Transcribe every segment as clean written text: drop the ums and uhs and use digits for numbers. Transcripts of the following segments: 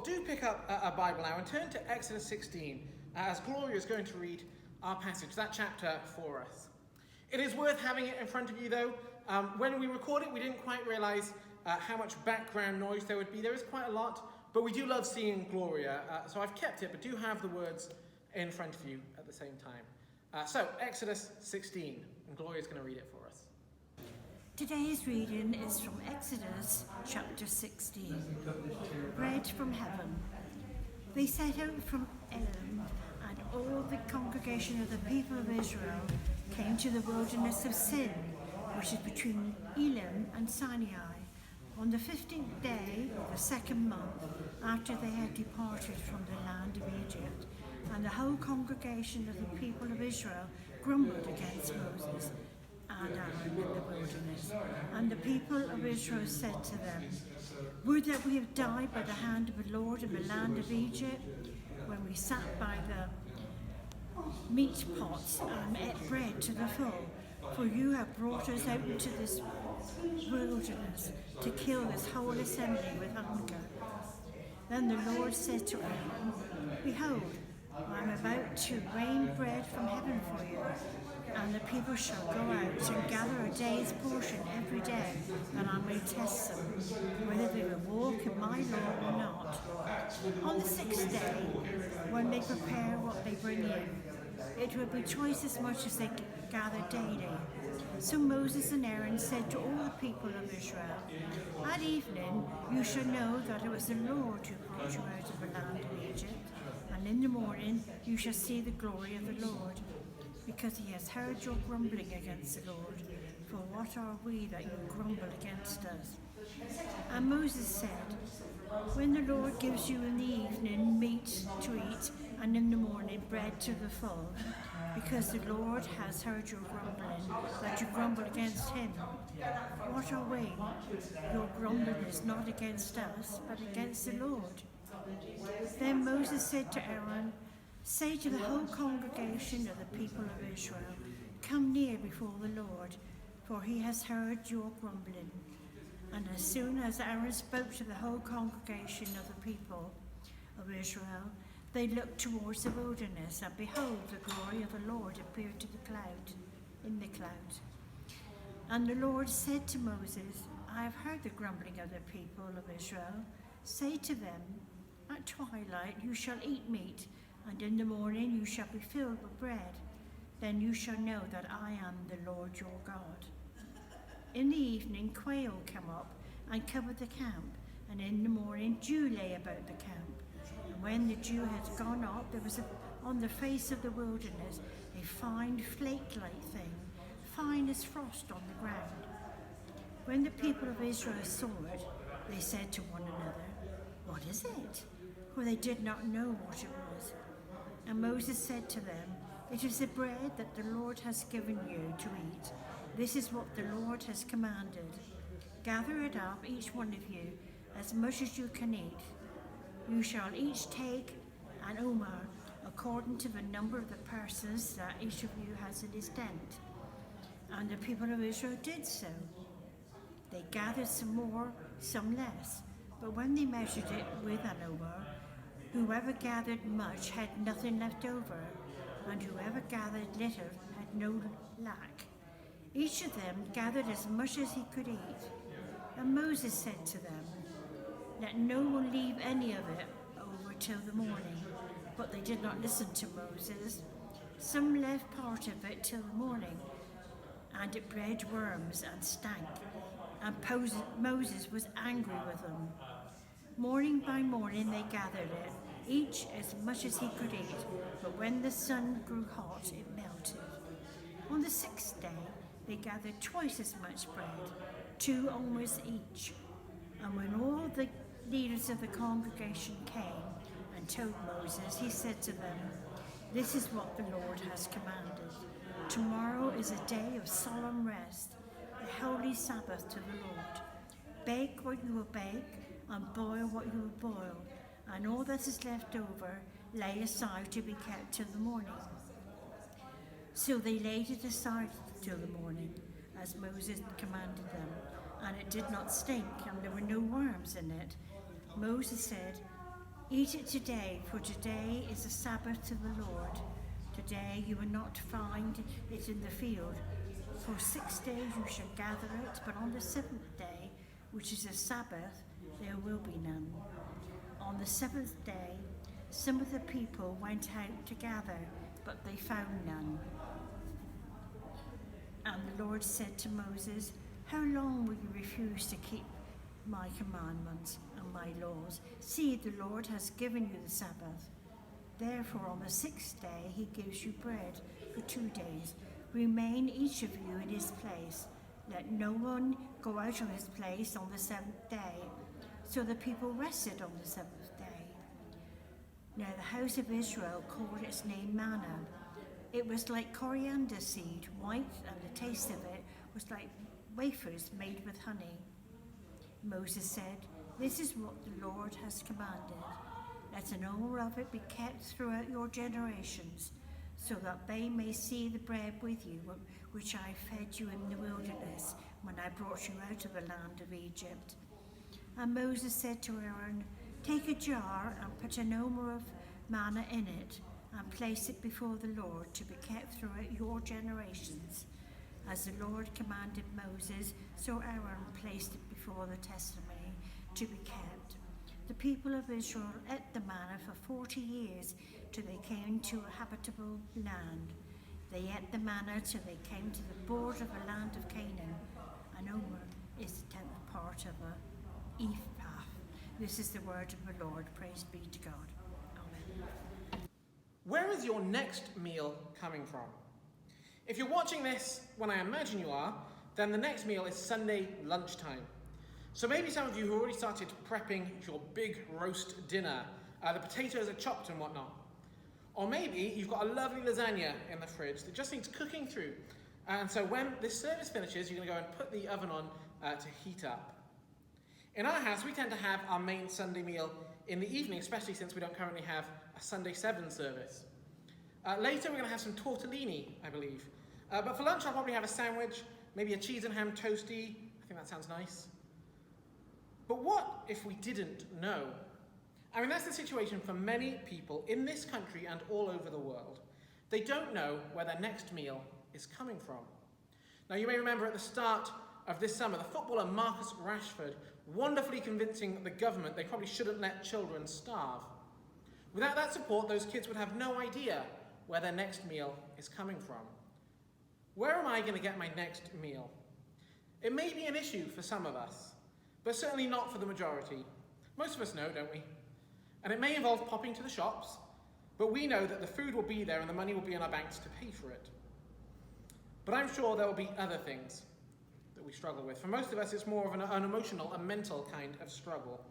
do pick up a Bible now and turn to Exodus 16 as Gloria is going to read our passage, that chapter for us. It is worth having it in front of you though. When we recorded it, we didn't quite realise how much background noise there would be. There is quite a lot, but we do love seeing Gloria, so I've kept it, but do have the words in front of you at the same time. So, Exodus 16, and Gloria's going to read it for us. Today's reading is from Exodus chapter 16. Bread from heaven. They set out from Elim, and all the congregation of the people of Israel came to the wilderness of Sin, which is between Elim and Sinai, on the 15th day of the second month after they had departed from the land of Egypt. And the whole congregation of the people of Israel grumbled against Moses and Aaron in the wilderness. And the people of Israel said to them, "Would that we have died by the hand of the Lord in the land of Egypt, when we sat by the meat pots and ate bread to the full. For you have brought us out into this wilderness to kill this whole assembly with hunger." Then the Lord said to Aaron, "Behold, I am about to rain bread from heaven for you, and the people shall go out and gather a day's portion every day, that I may test them, whether they will walk in my law or not. On the sixth day, when they prepare what they bring in, it will be twice as much as they gather daily." So Moses and Aaron said to all the people of Israel, "At evening you shall know that it was the Lord who brought you out of the land of Egypt, and in the morning you shall see the glory of the Lord, because he has heard your grumbling against the Lord. For what are we that you grumble against us?" And Moses said, "When the Lord gives you in the evening meat to eat, and in the morning bread to the full, because the Lord has heard your grumbling, that you grumble against him. What are we? Your grumbling is not against us, but against the Lord." Then Moses said to Aaron, "Say to the whole congregation of the people of Israel, 'Come near before the Lord, for he has heard your grumbling.'" And as soon as Aaron spoke to the whole congregation of the people of Israel, they looked towards the wilderness, and behold, the glory of the Lord appeared in the cloud. And the Lord said to Moses, "I have heard the grumbling of the people of Israel. Say to them, 'At twilight you shall eat meat, and in the morning you shall be filled with bread. Then you shall know that I am the Lord your God.'" In the evening quail came up and covered the camp, and in the morning dew lay about the camp. And when the dew had gone up, there was on the face of the wilderness a fine flake-like thing, fine as frost on the ground. When the people of Israel saw it, they said to one another, "What is it?" For they did not know what it was. And Moses said to them, "It is the bread that the Lord has given you to eat. This is what the Lord has commanded. Gather it up, each one of you, as much as you can eat. You shall each take an omer, according to the number of the persons that each of you has in his tent." And the people of Israel did so. They gathered some more, some less. But when they measured it with an omer, whoever gathered much had nothing left over, and whoever gathered little had no lack. Each of them gathered as much as he could eat. And Moses said to them, "Let no one leave any of it over till the morning." But they did not listen to Moses. Some left part of it till the morning, and it bred worms and stank. And Moses was angry with them. Morning by morning they gathered it, each as much as he could eat, but when the sun grew hot, it melted. On the sixth day they gathered twice as much bread, 2 omers each. And when all the leaders of the congregation came and told Moses, he said to them, "This is what the Lord has commanded. Tomorrow is a day of solemn rest, a holy Sabbath to the Lord. Bake what you will bake, and boil what you will boil, and all that is left over lay aside to be kept till the morning." So they laid it aside till the morning, as Moses commanded them, and it did not stink, and there were no worms in it. Moses said, Eat it today, for today is the Sabbath to the Lord. Today you will not find it in the field. For 6 days you shall gather it, but on the 7th day, which is a Sabbath, there will be none. On the 7th day, some of the people went out to gather, but they found none. And the Lord said to Moses, how long will you refuse to keep my commandments and my laws? See, the Lord has given you the Sabbath. Therefore, on the 6th day, he gives you bread for 2 days. Remain each of you in his place. Let no one go out of his place on the 7th day. So the people rested on the 7th day. Now the house of Israel called its name manna. It was like coriander seed, white, and the taste of it was like wafers made with honey. Moses said, this is what the Lord has commanded. Let an omer of it be kept throughout your generations, so that they may see the bread with you, which I fed you in the wilderness when I brought you out of the land of Egypt. And Moses said to Aaron, take a jar and put an omer of manna in it, and place it before the Lord to be kept throughout your generations. As the Lord commanded Moses, so Aaron placed it before the testimony to be kept. The people of Israel ate the manna for 40 years till they came to a habitable land. They ate the manna till they came to the border of the land of Canaan. An omer is the 10th part of a ephah. This is the word of the Lord. Praise be to God. Amen. Where is your next meal coming from? If you're watching this when I imagine you are, then the next meal is Sunday lunchtime. So maybe some of you who already started prepping your big roast dinner, the potatoes are chopped and whatnot. Or maybe you've got a lovely lasagna in the fridge that just needs cooking through. And so when this service finishes, you're going to go and put the oven on to heat up. In our house, we tend to have our main Sunday meal in the evening, especially since we don't currently have a Sunday 7 service. Later, we're going to have some tortellini, I believe. But for lunch, I'll probably have a sandwich, maybe a cheese and ham toastie. I think that sounds nice. But what if we didn't know? I mean, that's the situation for many people in this country and all over the world. They don't know where their next meal is coming from. Now, you may remember at the start of this summer, the footballer Marcus Rashford wonderfully convincing the government they probably shouldn't let children starve. Without that support, those kids would have no idea where their next meal is coming from. Where am I going to get my next meal? It may be an issue for some of us, but certainly not for the majority. Most of us know, don't we? And it may involve popping to the shops, but we know that the food will be there and the money will be in our banks to pay for it. But I'm sure there will be other things that we struggle with. For most of us, it's more of an emotional, a mental kind of struggle.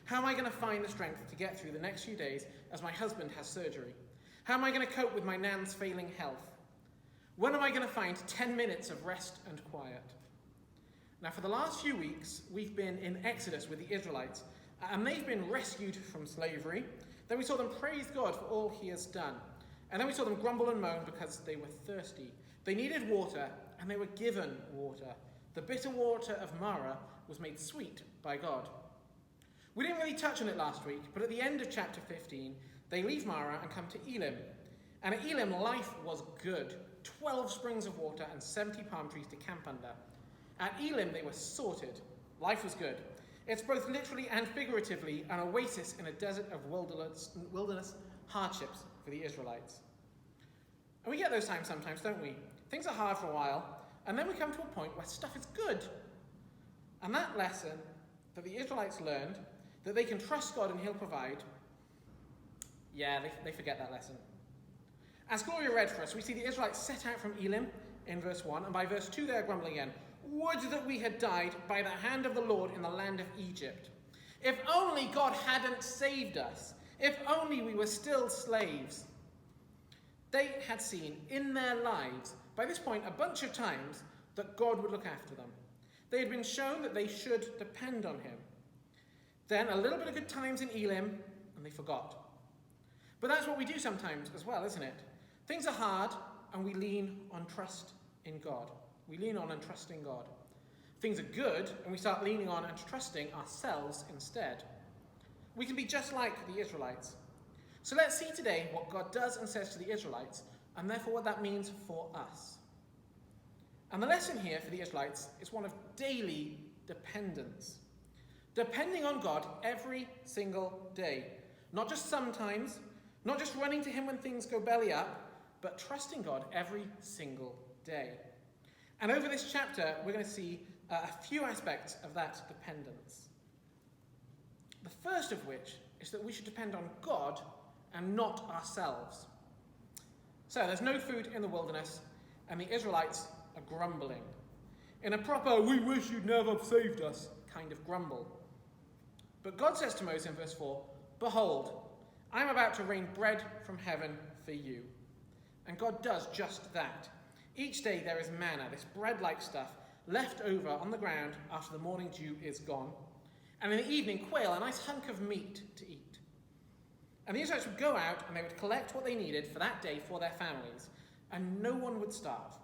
How am I going to find the strength to get through the next few days as my husband has surgery? How am I going to cope with my nan's failing health? When am I going to find 10 minutes of rest and quiet? Now, for the last few weeks, we've been in Exodus with the Israelites, and they've been rescued from slavery. Then we saw them praise God for all he has done. And then we saw them grumble and moan because they were thirsty. They needed water, and they were given water. The bitter water of Marah was made sweet by God. We didn't really touch on it last week, but at the end of chapter 15, they leave Marah and come to Elim. And at Elim, life was good. 12 springs of water and 70 palm trees to camp under. At Elim, they were sorted. Life was good. It's both literally and figuratively an oasis in a desert of wilderness hardships for the Israelites. And we get those times sometimes, don't we? Things are hard for a while, and then we come to a point where stuff is good. And that lesson that the Israelites learned, that they can trust God and he'll provide, they forget that lesson. As Gloria read for us, we see the Israelites set out from Elim in verse 1, and by verse 2 they're grumbling again. Would that we had died by the hand of the Lord in the land of Egypt. If only God hadn't saved us. If only we were still slaves. They had seen in their lives, by this point, a bunch of times that God would look after them. They had been shown that they should depend on him. Then a little bit of good times in Elim, and they forgot. But that's what we do sometimes as well, isn't it? Things are hard, and we lean on trust in God. We lean on and trust in God. Things are good, and we start leaning on and trusting ourselves instead. We can be just like the Israelites. So let's see today what God does and says to the Israelites, and therefore what that means for us. And the lesson here for the Israelites is one of daily dependence. Depending on God every single day. Not just sometimes, not just running to him when things go belly up, but trusting God every single day. And over this chapter, we're going to see a few aspects of that dependence. The first of which is that we should depend on God and not ourselves. So there's no food in the wilderness, and the Israelites are grumbling. In a proper, we wish you'd never have saved us kind of grumble. But God says to Moses in verse 4, "Behold, I am about to rain bread from heaven for you." And God does just that. Each day there is manna, this bread-like stuff, left over on the ground after the morning dew is gone. And in the evening, quail, a nice hunk of meat to eat. And the Israelites would go out and they would collect what they needed for that day for their families, and no one would starve.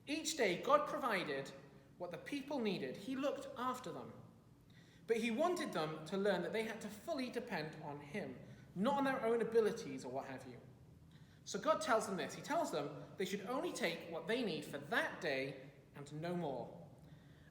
Each day, God provided what the people needed. He looked after them. But he wanted them to learn that they had to fully depend on him, not on their own abilities or what have you. So God tells them this. He tells them they should only take what they need for that day and no more.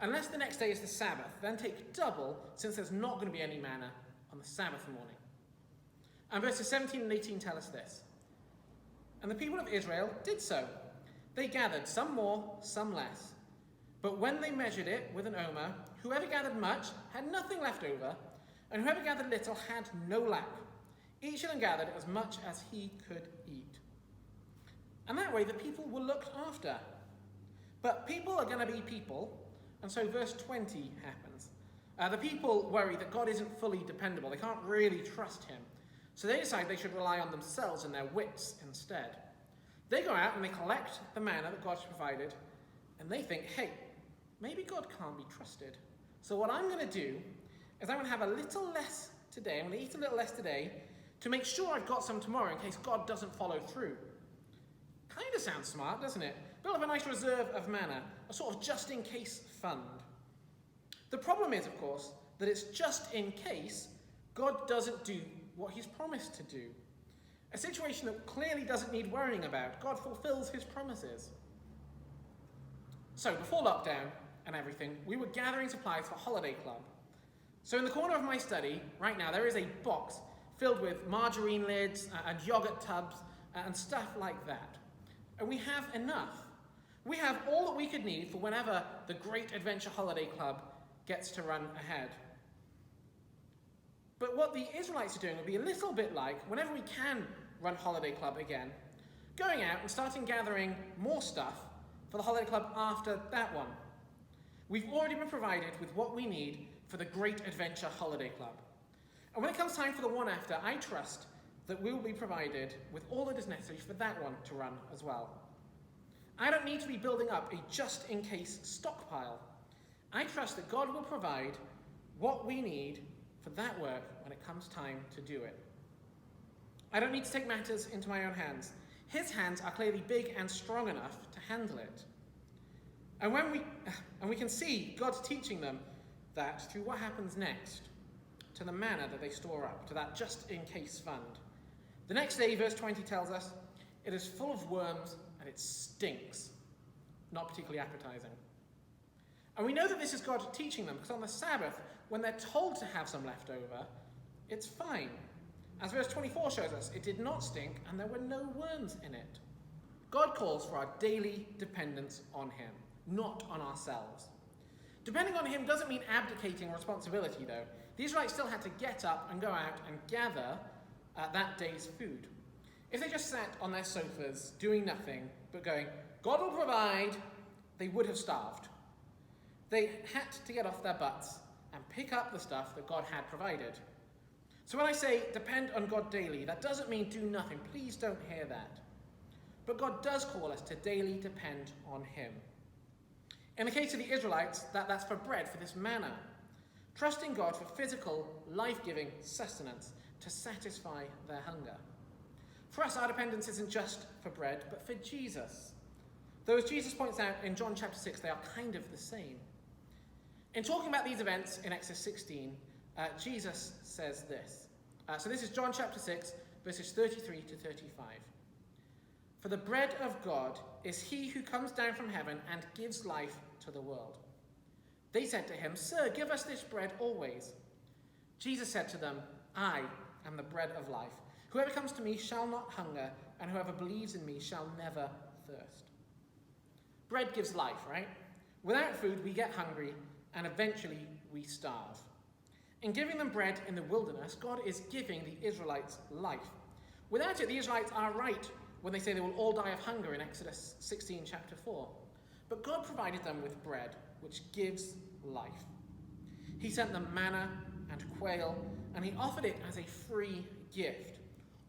Unless the next day is the Sabbath, then take double, since there's not going to be any manna on the Sabbath morning. And verses 17 and 18 tell us this. And the people of Israel did so. They gathered, some more, some less. But when they measured it with an omer, whoever gathered much had nothing left over, and whoever gathered little had no lack. Each of them gathered as much as he could eat. And that way the people were looked after. But people are going to be people, and so verse 20 happens. The people worry that God isn't fully dependable. They can't really trust him. So they decide they should rely on themselves and their wits instead. They go out and they collect the manna that God's provided, and they think, hey, maybe God can't be trusted. So what I'm going to do is I'm going to have a little less today. I'm going to eat a little less today to make sure I've got some tomorrow in case God doesn't follow through. Kind of sounds smart, doesn't it? Build up a nice reserve of manna, a sort of just-in-case fund. The problem is, of course, that it's just in case God doesn't do what he's promised to do. A situation that clearly doesn't need worrying about. God fulfills his promises. So, before lockdown and everything, we were gathering supplies for Holiday Club. So in the corner of my study, right now, there is a box filled with margarine lids and yogurt tubs and stuff like that. And we have enough. We have all that we could need for whenever the Great Adventure Holiday Club gets to run ahead. But what the Israelites are doing will be a little bit like, whenever we can run Holiday Club again, going out and starting gathering more stuff for the Holiday Club after that one. We've already been provided with what we need for the Great Adventure Holiday Club. And when it comes time for the one after, I trust that we will be provided with all that is necessary for that one to run as well. I don't need to be building up a just-in-case stockpile. I trust that God will provide what we need for that work when it comes time to do it. I don't need to take matters into my own hands. His hands are clearly big and strong enough to handle it. And we can see God teaching them that through what happens next, to the manna that they store up, to that just-in-case fund. The next day, verse 20 tells us, it is full of worms and it stinks. Not particularly appetizing. And we know that this is God teaching them, because on the Sabbath, when they're told to have some left over, it's fine. As verse 24 shows us, it did not stink and there were no worms in it. God calls for our daily dependence on him, not on ourselves. Depending on him doesn't mean abdicating responsibility, though. The Israelites still had to get up and go out and gather that day's food. If they just sat on their sofas doing nothing but going, God will provide, they would have starved. They had to get off their butts and pick up the stuff that God had provided. So when I say depend on God daily, that doesn't mean do nothing. Please don't hear that. But God does call us to daily depend on him. In the case of the Israelites, that's for bread, for this manna. Trusting God for physical, life-giving sustenance to satisfy their hunger. For us, our dependence isn't just for bread, but for Jesus. Though as Jesus points out in John chapter 6, they are kind of the same. In talking about these events in Exodus 16, Jesus says this. So this is John chapter 6, verses 33 to 35. For the bread of God is he who comes down from heaven and gives life to the world. They said to him, Sir, give us this bread always. Jesus said to them, I am the bread of life. Whoever comes to me shall not hunger, and whoever believes in me shall never thirst. Bread gives life, right? Without food, we get hungry, and eventually we starve. In giving them bread in the wilderness, God is giving the Israelites life. Without it, the Israelites are right when they say they will all die of hunger in Exodus 16, chapter 4. But God provided them with bread, which gives life. He sent them manna and quail, and he offered it as a free gift.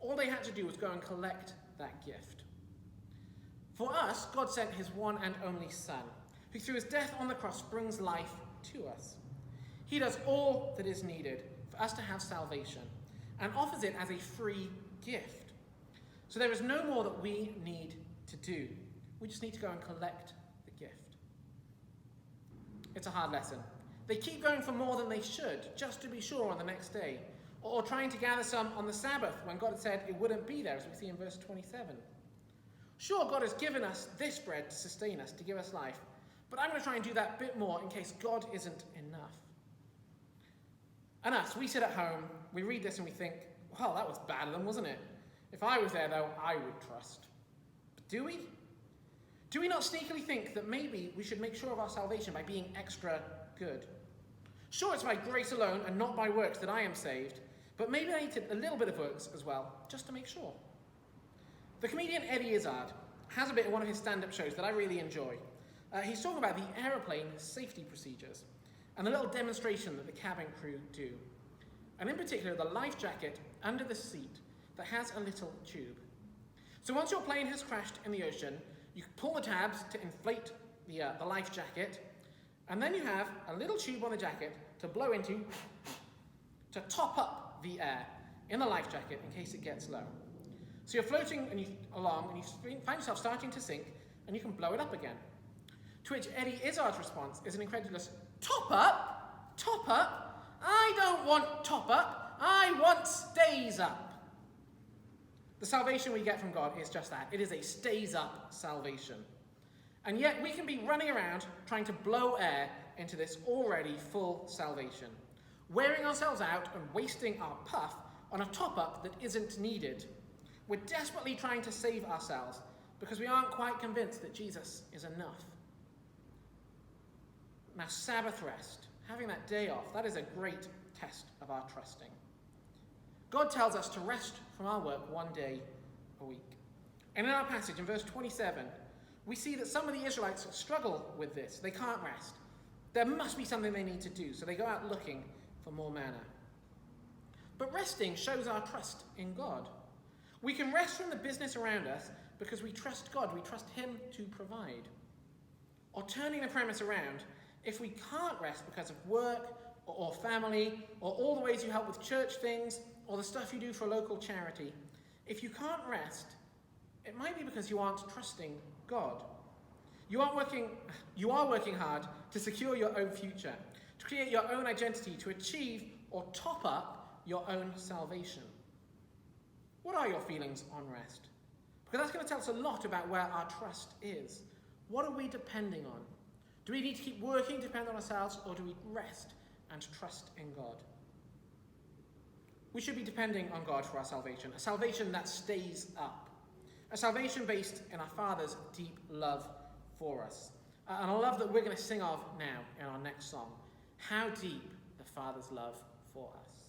All they had to do was go and collect that gift. For us, God sent his one and only Son, who through his death on the cross brings life to us. He does all that is needed for us to have salvation and offers it as a free gift. So there is no more that we need to do. We just need to go and collect the gift. It's a hard lesson. They keep going for more than they should, just to be sure on the next day, or trying to gather some on the Sabbath when God had said it wouldn't be there, as we see in verse 27. Sure, God has given us this bread to sustain us, to give us life, but I'm going to try and do that bit more in case God isn't enough. And us, we sit at home, we read this and we think, well, that was bad of them, wasn't it? If I was there, though, I would trust. But do we? Do we not sneakily think that maybe we should make sure of our salvation by being extra good? Sure, it's by grace alone and not by works that I am saved, but maybe I need a little bit of works as well, just to make sure. The comedian Eddie Izzard has a bit in one of his stand-up shows that I really enjoy. He's talking about the aeroplane safety procedures and the little demonstration that the cabin crew do. And in particular, the life jacket under the seat that has a little tube. So once your plane has crashed in the ocean, you pull the tabs to inflate the life jacket, and then you have a little tube on the jacket to blow into to top up the air in the life jacket in case it gets low. So you're floating along and you find yourself starting to sink, and you can blow it up again. To which Eddie Izzard's response is an incredulous, top up? Top up? I don't want top up, I want stays up. The salvation we get from God is just that. It is a stays up salvation. And yet we can be running around trying to blow air into this already full salvation, wearing ourselves out and wasting our puff on a top up that isn't needed. We're desperately trying to save ourselves because we aren't quite convinced that Jesus is enough. Now, Sabbath rest, having that day off, that is a great test of our trusting. God tells us to rest from our work one day a week. And in our passage, in verse 27, we see that some of the Israelites struggle with this. They can't rest. There must be something they need to do, so they go out looking for more manna. But resting shows our trust in God. We can rest from the business around us because we trust God. We trust him to provide. Or turning the premise around, if we can't rest because of work or family or all the ways you help with church things or the stuff you do for a local charity, if you can't rest, it might be because you aren't trusting God. You are working hard to secure your own future, to create your own identity, to achieve or top up your own salvation. What are your feelings on rest? Because that's going to tell us a lot about where our trust is. What are we depending on? Do we need to keep working to depend on ourselves, or do we rest and trust in God? We should be depending on God for our salvation, a salvation that stays up, a salvation based in our Father's deep love for us, and a love that we're going to sing of now in our next song. How deep the Father's love for us.